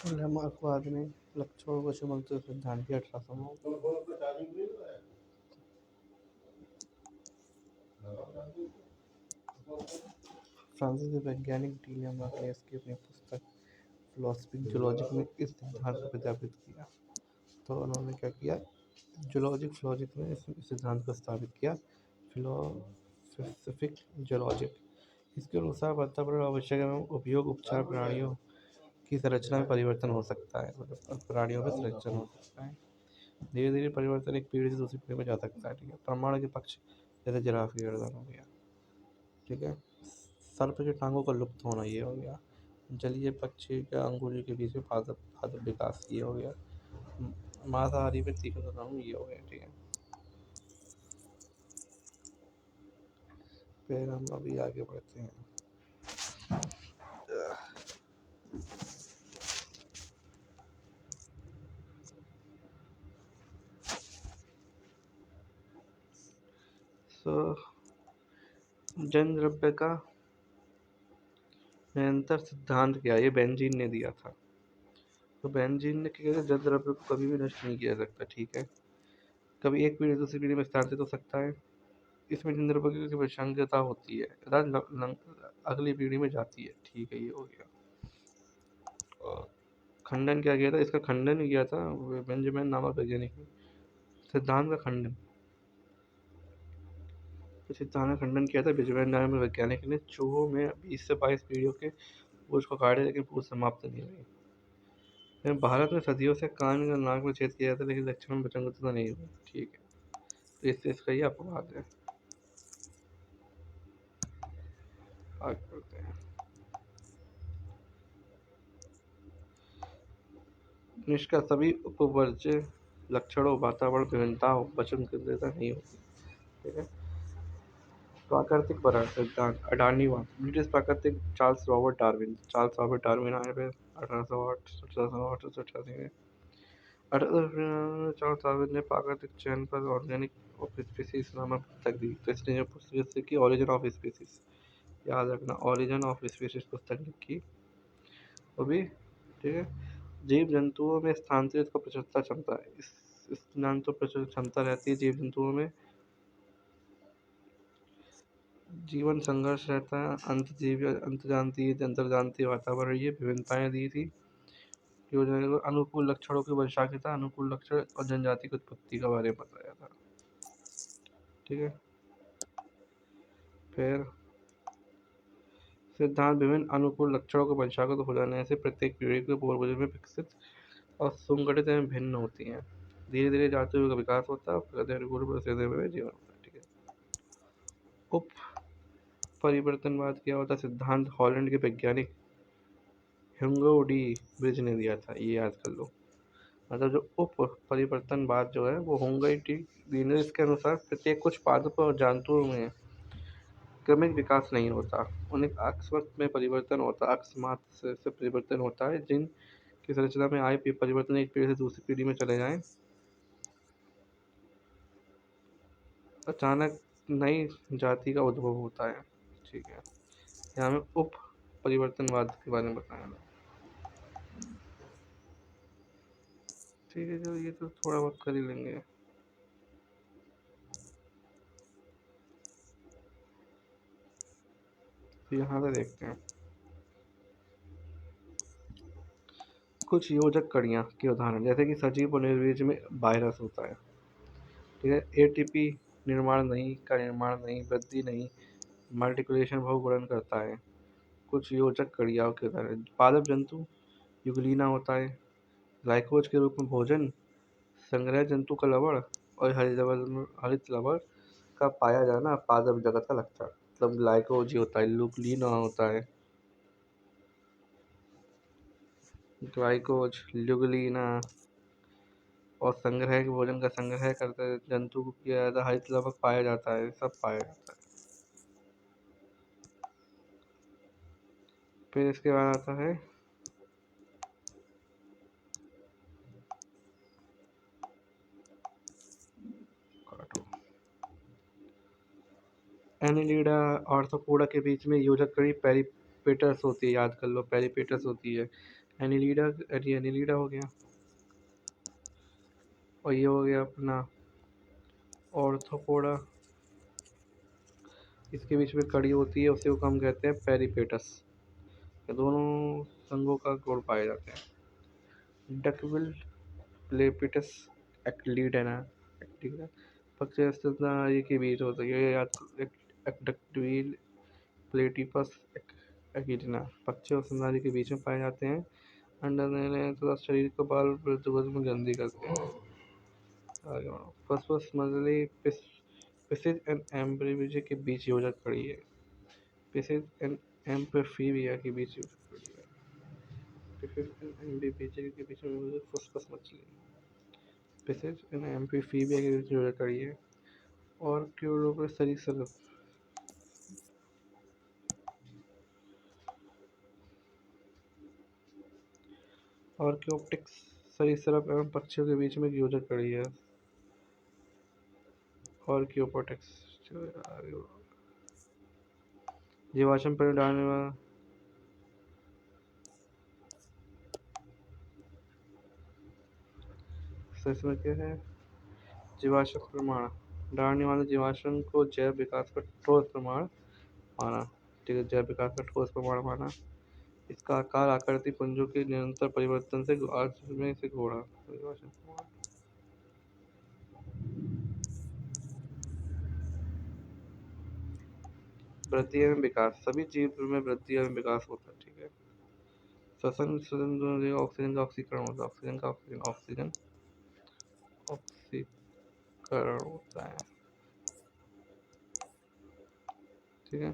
लेमार्क्वाद ने लक्षणों को चुनौती सिद्धांत की 1809। फ्रांसीसी वैज्ञानिक डी लेमार्क ने इसकी अपनी पुस्तक फिलोसफिक जूलॉजिक में इस सिद्धांत को प्रत्यापित किया। तो उन्होंने क्या किया, फिलोजिक में इस सिद्धांत को स्थापित किया, फिलोसफिक जूलॉजिक। इसके अनुसार वातावरण आवश्यक एवं उपयोग उपचार प्राणियों की संरचना में परिवर्तन हो सकता है, मतलब प्राणियों में संरक्षण हो सकता है। धीरे धीरे परिवर्तन एक पीढ़ी से दूसरी पीढ़ी में जा सकता है। ठीक है, प्रमाण के पक्ष जैसे जिराफ की गर्दन हो गया। ठीक है, सर्प के टांगों का लुप्त होना ये हो गया। जलीय पक्षी का अंगुली के बीच में पादप पादप विकास ये हो गया। मांसाहारी में तीखा रंग ये हो गया। ठीक है, फिर हम अभी आगे बढ़ते हैं। जन द्रव्य का निरंतर सिद्धांत क्या, ये बेंजीन ने दिया था। तो बेंजीन ने क्या किया, जन द्रव्य को कभी भी नष्ट नहीं किया जा सकता। ठीक है, कभी एक पीढ़ी दूसरी पीढ़ी में स्थानांतरित हो सकता है। इसमें जन द्रव्य की विसंगतता होती है, अगली पीढ़ी में जाती है। ठीक है, ये हो गया। और खंडन क्या किया था, इसका खंडन किया था बेंजामिन नामक वैज्ञानिक ने। सिद्धांत का खंडन, तो सिद्धांत का खंडन किया था बेंजामिन नामक वैज्ञानिक ने। चूहों में 20 से 22 पीढ़ियों के पूछ को काटे, लेकिन पूछ समाप्त नहीं हुई। भारत में सदियों से कान और नाक में छेद किया जाता है, लेकिन लक्षण में विसंगतता नहीं हुई। ठीक है, तो इससे इसका ही अपवाद है। आगे बढ़ते हैं। निष्का सभी उपवर्ज्य लक्षणों वातावरण विभिन्नताओं वचनबद्धता नहीं होती। ठीक है, प्राकृतिक पराग सिद्धांत अडानीवाद, ब्रिटिश प्राकृतिक चार्ल्स रॉबर्ट डार्विन आए थे 1888 में। 1888 चार्ल्स डार्विन ने प्राकृतिक चयन पर ऑर्गेनिक ऑफ स्पीसीज नामक पुस्तक दी। तो इसने जो पुस्तक लिखी ऑरिजिन ऑफ स्पीसीज, याद रखना, ऑरिजिन ऑफ स्पीसीज पुस्तक लिखी वो भी। ठीक है, जीव जंतुओं में स्थानांतरित को प्रचुरता क्षमता है, इस स्थानांतरित प्रचुर क्षमता रहती है जीव जंतुओं में। जीवन संघर्ष रहता है, अंतर्जातीय वातावरण, ये विभिन्नताएं दी थी योजना को। अनुकूल लक्षणों की वंशागिता, अनुकूल लक्षण और जनजाति की उत्पत्ति के बारे में बताया था। ठीक है, फिर सिद्धांत विभिन्न अनुकूल लक्षणों को वंशागत हो जाने से प्रत्येक पीढ़ी के पूर्वजों में विकसित और संगठित एवं भिन्न होती हैं। धीरे धीरे जातियों का विकास होता है और जीवन होता है। ठीक है, उप परिवर्तनवाद क्या होता है, सिद्धांत हॉलैंड के वैज्ञानिक ह्यूगो डी ब्रिज ने दिया था, ये याद कर लो। मतलब जो उप परिवर्तनवाद जो है वो ह्यूगो डी ब्रिज के अनुसार प्रत्येक कुछ पादप और जंतुओं में क्रमिक विकास नहीं होता, उन्हें अकस्मात में परिवर्तन होता है, अकस्मात से परिवर्तन होता है, जिन की संरचना में आए परिवर्तन एक पीढ़ी से दूसरी पीढ़ी में चले जाएं। अचानक नई जाति का उद्भव होता है। ठीक है, यहाँ में उप परिवर्तनवाद के बारे में बताया। ठीक है, जो ये तो थोड़ा बहुत कर ही लेंगे। तो यहाँ पे देखते हैं कुछ योजक कड़ियाँ के उदाहरण, जैसे कि सजीव और निर्जीव में वायरस होता है। ठीक है, एटीपी निर्माण नहीं, वृद्धि नहीं, मल्टीप्लिकेशन बहुगुणन करता है। कुछ योजक कड़ियाओं के उदाहरण, पादप जंतु युगलीना होता है, ग्लाइकोज के रूप में भोजन, संग्रह जंतु का लवण और हरित लवण का पाया जाना पादप जगत का लक्षण। मतलब ग्लाइकोज ही होता है, ल्यूग्लिना होता है, ग्लाइकोज ल्यूग्लिना, और संग्रह के भोजन का संग्रह करते जंतु को किया जाता है, हरित लवण पाया जाता है, सब पाया जाता है। फिर इसके बाद आता है एनिलिडा ऑर्थोपोडा के बीच में योजक कड़ी पेरिपेटस होती है, याद कर लो, पेरिपेटस होती है। एनिलीडा, एनिलीडा हो गया। और ये हो गया अपना ऑर्थोपोडा। इसके बीच में कड़ी होती है, उसे को हम कहते हैं पेरिपेटस। ये दोनों संघों का गुण पाए जाते हैं। डकविल प्लेपिटस एक्लीडेना, एक्लीडा पक्षी स्तनधारी के बीच होता है। ये याद, डक्विल प्लेटिपस एक्लीडेना पक्षी और स्तनधारी के बीच में पाए जाते हैं। अंडा देने तथा शरीर को बाल वृद्धि में गंदी करते हैं। फसफस मछली पिसिज एंड एम्ब्रीबिया के बीच योजना खड़ी है। पिसिज एंड एम्फीबिया के बीच योजना खड़ी है। पिसिज एंड एम्फीबिया के बीच में फसफस मछली, पिसिज एंड एम्फीबिया के बीच योजना खड़ी है। और क्यूरोपस सरीसृप, और क्योप्टिक्स सरीसृप एवं पक्षियों के बीच में योजना खड़ी है। और क्योपोटेक्स जीवाश्म पर डालने वाला इसमें क्या है, जीवाश्म प्रमाण डालने वाले जीवाश्म को जैव विकास का ठोस प्रमाण माना। ठीक है, जैव विकास का ठोस प्रमाण माना। इसका आकार आकृति पुंजों के निरंतर परिवर्तन से आज में से घोड़ा जीवाश्म प्रमाण। वृद्धि एवं विकास, सभी जीव में वृद्धि एवं विकास होता है। ठीक है, श्वसन ऑक्सीजन का ऑक्सीकरण होता है, ऑक्सीजन का ऑक्सीजन ऑक्सीकरण होता है। ठीक है,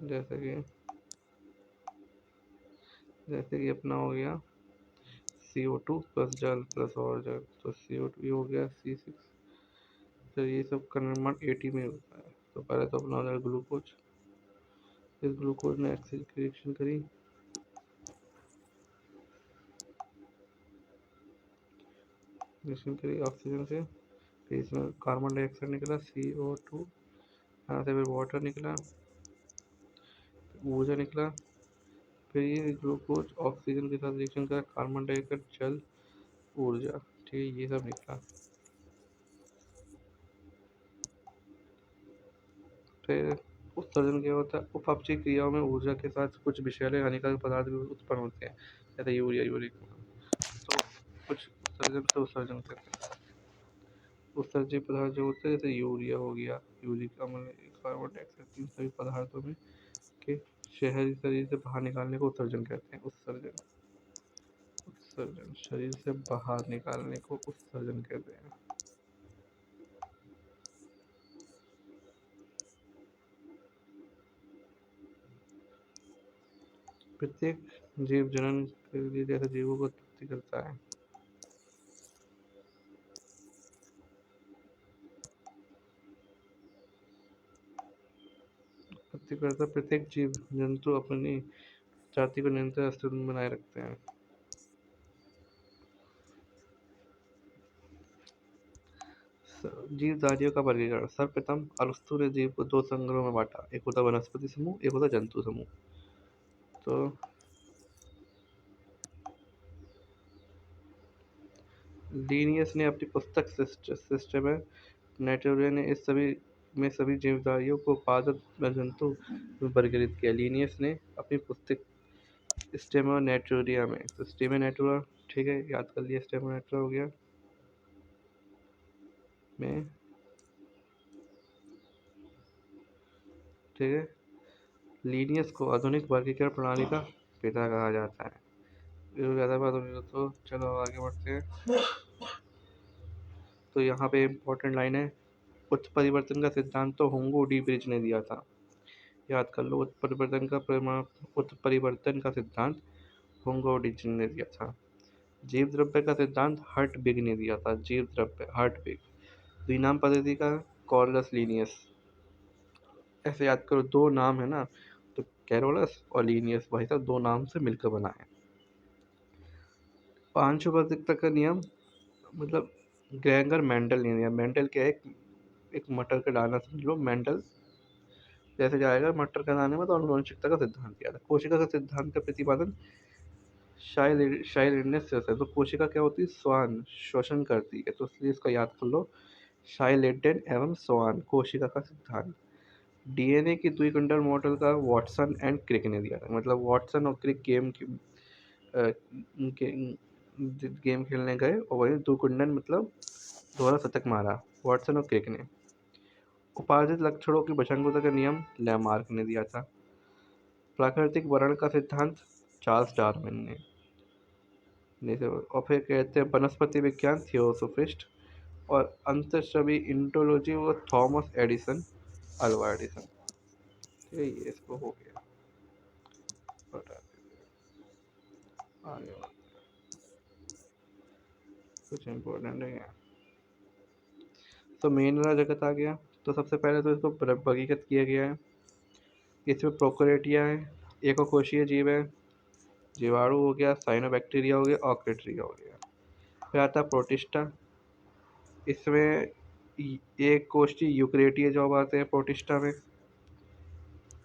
जैसे कि अपना हो गया CO2 प्लस जल प्लस और जल, तो CO2 हो गया C6। तो ये सब का निर्माण AT में होता है। तो पहले तो अपना हो जाएगा ग्लूकोज। इस ग्लूकोज ने रिएक्शन करी, ऑक्सीजन से, फिर इसमें कार्बन डाइऑक्साइड निकला CO2, यहाँ से फिर वाटर निकला, ऊर्जा निकला, फिर ये ग्लूकोज ऑक्सीजन के साथ रिएक्शन करा, कार्बन डाइऑक्साइड जल ऊर्जा। ठीक है, ये सब निकला। फिर उत्सर्जन क्या होता है, उपअपचयी क्रियाओं में ऊर्जा के साथ कुछ विषैले हानिकारक पदार्थ भी उत्पन्न होते हैं, जैसे यूरिया, यूरिक। तो कुछ उत्सर्जन से उत्सर्जन करते हैं। उत्सर्जित पदार्थ जो होते हैं जैसे यूरिया हो गया, यूरिक अम्ल, कार्बन डाइऑक्साइड, इन सभी पदार्थों में के शहरी शरीर से बाहर निकालने को उत्सर्जन कहते हैं। उत्सर्जन, उत्सर्जन शरीर से बाहर निकालने को उत्सर्जन कहते हैं। प्रत्येक जीव जनन के लिए जैसे जीवों को उत्पत्ति करता है। उत्पत्ति करता प्रत्येक जीव जंतु अपनी जाति को निरंतर अस्तित्व में बनाए रखते हैं। जीवधारियों का वर्गीकरण, सर्वप्रथम अरस्तु ने जीव को दो संग्रहों में बांटा, एक होता वनस्पति समूह, एक होता जंतु समूह। तो लीनियस ने अपनी पुस्तक सिस्टम नेटुरा ने इस सभी में सभी जीवधारियों को पादप जंतु में वर्गीकृत किया। लीनियस ने अपनी पुस्तक स्टेमा नेटुरिया में, तो स्टेमा नेटुरा, ठीक है, याद कर लिया, स्टेमा नेटुरा हो गया में, ठीक है। लीनियस को आधुनिक वर्गीकरण प्रणाली का पिता कहा जाता है। तो चलो आगे बढ़ते हैं। तो यहाँ पे इम्पोर्टेंट लाइन है, उत्परिवर्तन का सिद्धांत तो होंगो डी ब्रिज ने दिया था। याद कर लो, उत्परिवर्तन का सिद्धांत होंगो डी ब्रिज ने दिया था। जीव द्रव्य का सिद्धांत हर्टबिग ने दिया था। जीव द्रव्य हर्टबिग। द्विनाम पद्धति का कॉर्लस लीनियस। ऐसे याद करो, दो नाम है ना, तो कैरोलस और लीनियस भाई साहब दो नाम से मिलकर बना है। पांचुवर्तिकता का नियम, मतलब ग्रेगर मेंडल ने दिया। मेंडल क्या है, एक मटर का दाना समझ लो, मेंडल जैसे जाएगा मटर का दाने में, तो आनुवंशिकता का सिद्धांत किया था। कोशिका का सिद्धांत का प्रतिपादन शाइलिडनेस से तो कोशिका क्या होती है, श्वान श्वसन करती है, तो इसलिए इसको याद कर लो, शाइलिडन एवं श्वान कोशिका का सिद्धांत। डीएनए की द्विकुंडल मॉडल का वॉटसन एंड क्रिक ने दिया था, मतलब वॉटसन और क्रिक गेम खेलने गए और वही द्विकुंडल मतलब दोहरा शतक मारा वॉटसन और क्रिक ने। उपार्जित लक्षणों की विसंगतता का नियम लैमार्क ने दिया था। प्राकृतिक वर्ण का सिद्धांत चार्ल्स डार्विन ने। और फिर कहते हैं वनस्पति विज्ञान थियोसोफिस्ट, और अंतःश्रवी इंटोलॉजी वो थॉमस एडिसन, अल्वा एडिसन। ठीक है, ये इसको हो गया। बता आगे कुछ इम्पोर्टेंट है। तो मेन वाला जगत आ गया। तो सबसे पहले तो इसको वर्गीकृत किया गया है। इसमें प्रोकैरियोटिया है, एकोकोशीय जीव है, जीवाणु हो गया, साइनोबैक्टीरिया हो गया, ऑर्किड्रिया हो गया। फिर आता है प्रोटिस्टा। इसमें एक कोष्ठी यूकरेटीय जॉब आते हैं प्रोटिस्टा में।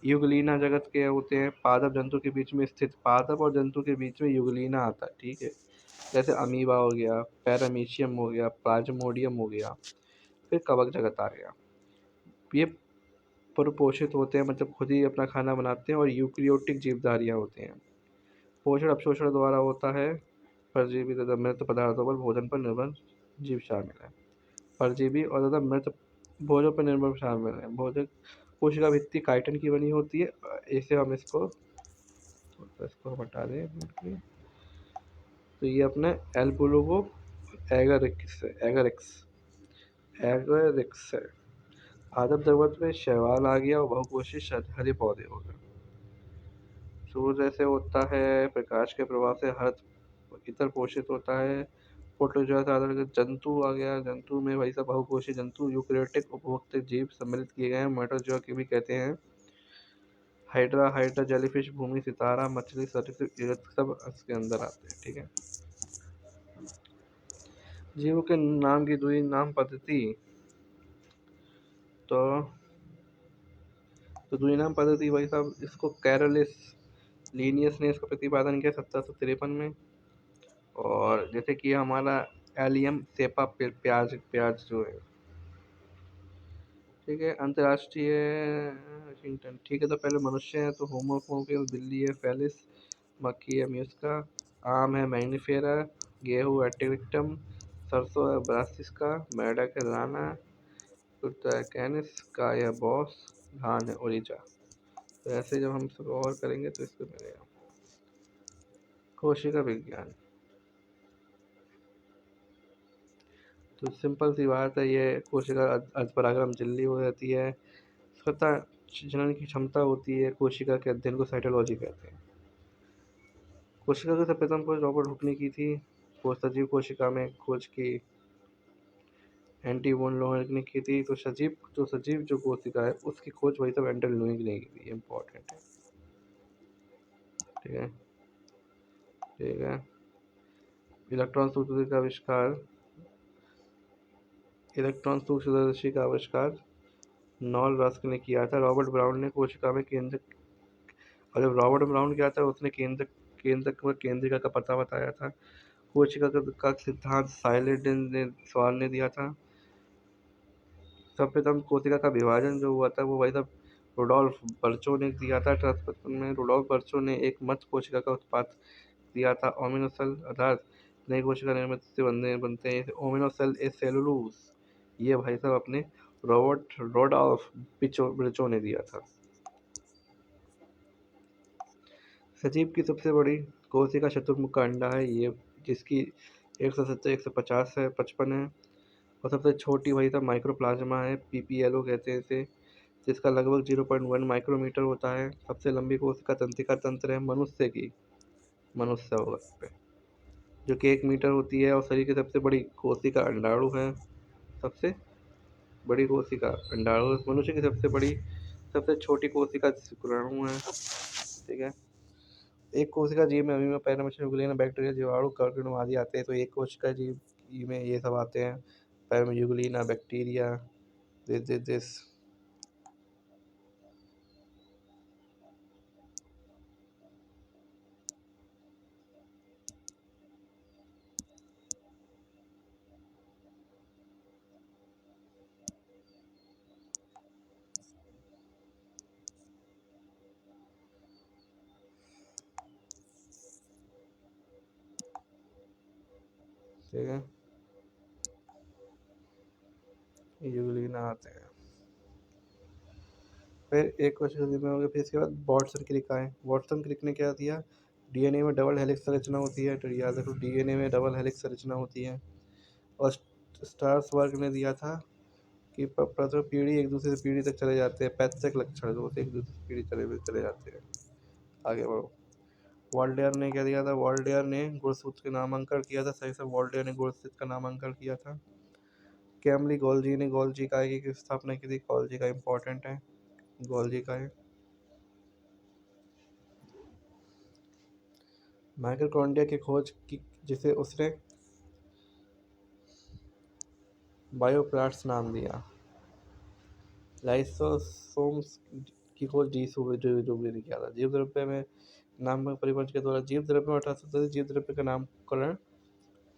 युगलीना जगत के होते हैं, पादप जंतु के बीच में स्थित, पादप और जंतु के बीच में युगलीना आता है, ठीक है। जैसे अमीबा हो गया, पैरामीशियम हो गया, प्लाज्मोडियम हो गया। फिर कवक जगत आ गया। ये परपोषित होते हैं, मतलब खुद ही अपना खाना बनाते हैं और यूकैरियोटिक जीवधारियाँ होते हैं। पोषण अपशोषण द्वारा होता है। परजीवी तथा मृत पदार्थों पर भोजन पर निर्भर जीव शामिल है। परजीवी और तथा मृत भोजन पर निर्भर शामिल है। भोजन कोशिका भित्ति काइटिन की बनी होती है। इसे हम इसको हटा दें। तो ये अपना एल्बुलोगो एगरिक्स एगरिक्स एगरिक्स है। आदम जगत में शैवाल आ गया और बहुकोषीय हरे पौधे हो गए। सूर्य से होता है, प्रकाश के प्रभाव से हर इतर पोषित होता है। फोटोजोआ आधार जंतु आ गया। जंतु में वही सब बहुकोषीय जंतु यूकैरियोटिक उपभोक्ता जीव सम्मिलित किए गए हैं। मोटोजोआ की भी कहते हैं। हाइड्रा जेलीफिश, भूमि सितारा, मछली, सरीसृप, ये सब इसके अंदर आते हैं, ठीक है। जीवों के नाम की दूरी नाम पद्धति। तो दूरी नाम पद्धति वही सब, इसको कैरोलिस लीनियस ने इसका प्रतिपादन किया 1753 में। और जैसे कि हमारा एलियम सेपा प्याज प्याज जो है, ठीक है। अंतर्राष्ट्रीय वाशिंगटन, ठीक है। तो पहले मनुष्य है तो होमो फोपियस, बिल्ली है फेलिस, मक्खी है म्यूस्का, आम है मैग्नीफेरा, गेहूँ है टिविक्टम, सरसों है ब्रासिस्का, मेढक है लाना, कुत्ता है कैनिस, गाय है बॉस, धान है ओरिजा। तो ऐसे जब हम सब और करेंगे तो इसको मिलेगा। कोशिका विज्ञान, तो सिंपल सी बात है, ये कोशिका परागरम झिल्ली हो जाती है। स्वतः जनन की क्षमता होती है। कोशिका के अध्ययन को साइटोलॉजी कहते हैं। कोशिका की सर्वप्रथम खोज रॉबर्ट हुक ने की थी। वो सजीव कोशिका में खोज की एंटी वोन लोइंग ने की थी। तो सजीव जो कोशिका है उसकी खोज वही सब एंटी लोइंग ने की थी। इम्पोर्टेंट है, ठीक है, ठीक है। इलेक्ट्रॉन सूक्ष्मदर्शी का आविष्कार, इलेक्ट्रॉन सूक्ष्मदर्शी का आविष्कार नॉल रस्क ने किया था। रॉबर्ट ब्राउन ने कोशिका में केंद्र, और जब रॉबर्ट ब्राउन किया था उसने केंद्रिका का पता बताया था। कोशिका का सिद्धांत साइलिडन ने सवाल ने दिया था। सर्वप्रथम कोशिका का विभाजन जो हुआ था वो वही सब रुडोल्फ बर्चो ने दिया था। सर्वप्रथम में रुडोल्फ बर्चो ने एक मत कोशिका का उत्पाद दिया था। ओमिनो सेल अर्थात नई कोशिका निर्मित से बनते हैं ओमिनो सेल ए सेलुलोज। ये भाई साहब अपने रॉबर्ट रोडोल्फ बर्चो ने दिया था। सजीव की सबसे बड़ी कोशिका शतुर्मुख का अंडा है ये, जिसकी 170, 150 है, 55 है। और सबसे छोटी वही था माइक्रोप्लाज्मा है, पीपीएलओ कहते हैं इसे, जिसका लगभग 0.1 माइक्रोमीटर होता है। सबसे लंबी कोशिका तंत्रिका तंत्र है मनुष्य होगा इस पे, जो कि 1 मीटर होती है। और शरीर की सबसे बड़ी कोशिका अंडाणु है। सबसे बड़ी कोशिका अंडाणु, मनुष्य की सबसे छोटी कोशिका शुक्राणु है, ठीक है। एक कोशिका जीव में अमीबा, पैरामीशियम, यूग्लिना, बैक्टीरिया, जीवाणु, कर्कणु आदि आते हैं। तो एक कोशिका जीव में ये सब आते हैं, पैरामीशियम, यूग्लिना, बैक्टीरिया, दिस। ठीक है, यूग्लिना आते हैं। फिर एक क्वेश्चन में हो गया, फिर इसके बाद वाटसन क्रिक आए। वाटसन क्रिक ने क्या दिया, डीएनए में डबल हेलिक्स संरचना होती है, तो याद रखो डीएनए में डबल हेलिक्स संरचना होती है। और स्टार्सवर्ग ने दिया था कि प्रथम पीढ़ी एक दूसरे से पीढ़ी तक चले जाते हैं, पैतृक लक्षण जो होते हैं एक दूसरे से पीढ़ी चले चले जाते हैं। आगे बढ़ो। वॉल्टेयर ने क्या दिया था, वॉल्टेयर ने गुणसूत्र का नामांकन किया था, सही से वॉल्टेयर ने गुणसूत्र का नामांकन किया था। कैमली गोल्जी ने गोल्जी काय की स्थापना की थी, गोल्जी का इंपॉर्टेंट है, गोल्जी काय। माइटोकॉन्ड्रिया की खोज की जिसे उसने बायोप्लाट्स नाम दिया। लाइसोसोम्स की खोज डी सुबेर ने किया था। जीव द्रव्य में नाम परिवर्तन के द्वारा जीव द्रव्य में 1870 जीव द्रव्य का नामकरण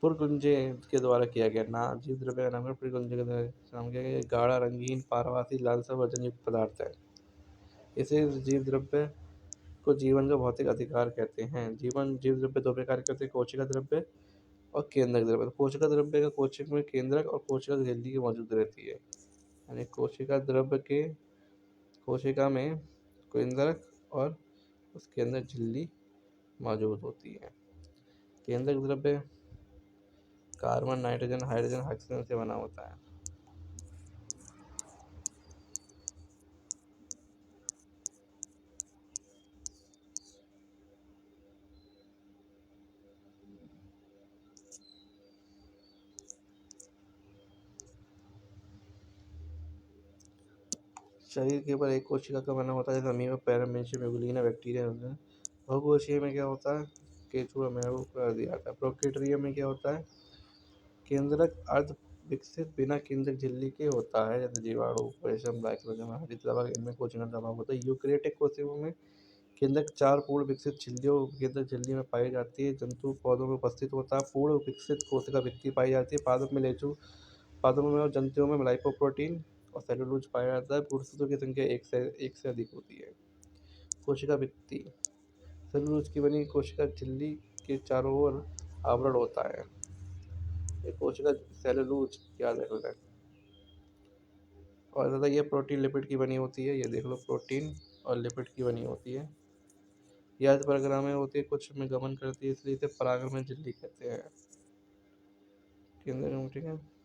पुरकुंजे के द्वारा किया गया। ना जीव द्रव्य का नामकरण पुरकुंजे के द्वारा नाम किया गया। गाढ़ा रंगीन पारभासी लालसा वजन युक्त पदार्थ है। इसे जीव द्रव्य को जीवन का भौतिक अधिकार कहते हैं। जीवन जीव द्रव्य दो प्रकार के होते हैं, कोशिका द्रव्य और केंद्रक द्रव्य। तो कोशिका द्रव्य का कोशिक में केंद्रक और कोशिका की झिल्ली की मौजूद रहती है। यानी कोशिका द्रव्य के कोशिका में केंद्रक और उसके अंदर झिल्ली मौजूद होती है। केंद्रक द्रव्य कार्बन, नाइट्रोजन, हाइड्रोजन, ऑक्सीजन से बना होता है। शरीर के ऊपर एक कोशिका का बना होता है, जैसे अमीबा, पैरामीशियम, यूग्लिना, बैक्टीरिया। बहुकोशीय में क्या होता है, केचुआ में वो कर दिया था। प्रोकेटरिया में क्या होता है, केंद्रक अर्ध विकसित बिना केंद्रक झिल्ली के होता है, जैसे जीवाणु, रेशम, ग्लाइकोजन, हरित लवक, इनमें कोशिका दबाव होता है। यूकेरियोटिक कोशिकाओं में केंद्रक चार पूर्ण विकसित झिल्लियों केंद्रक झिल्ली में पाई जाती है। जंतु पौधों में उपस्थित होता है। पूर्ण विकसित कोशिका भित्ति पाई जाती है। पादप में लेचू, पादपों में और जंतुओं में लाइपोप्रोटीन और सेलुलोज पाया जाता है। पुरुषों की संख्या एक से अधिक होती है। कोशिका भित्ति सेलुलोज की बनी कोशिका झिल्ली के चारों ओर आवरण होता है। ये कोशिका सेलुलोज याद रखना है। और ज़्यादा ये प्रोटीन लिपिड की बनी होती है, ये देख लो प्रोटीन और लिपिड की बनी होती है। यह परगना में होती है, कुछ में गमन करती है, इसलिए इसे परागण में झिल्ली कहते हैं। ठीक है।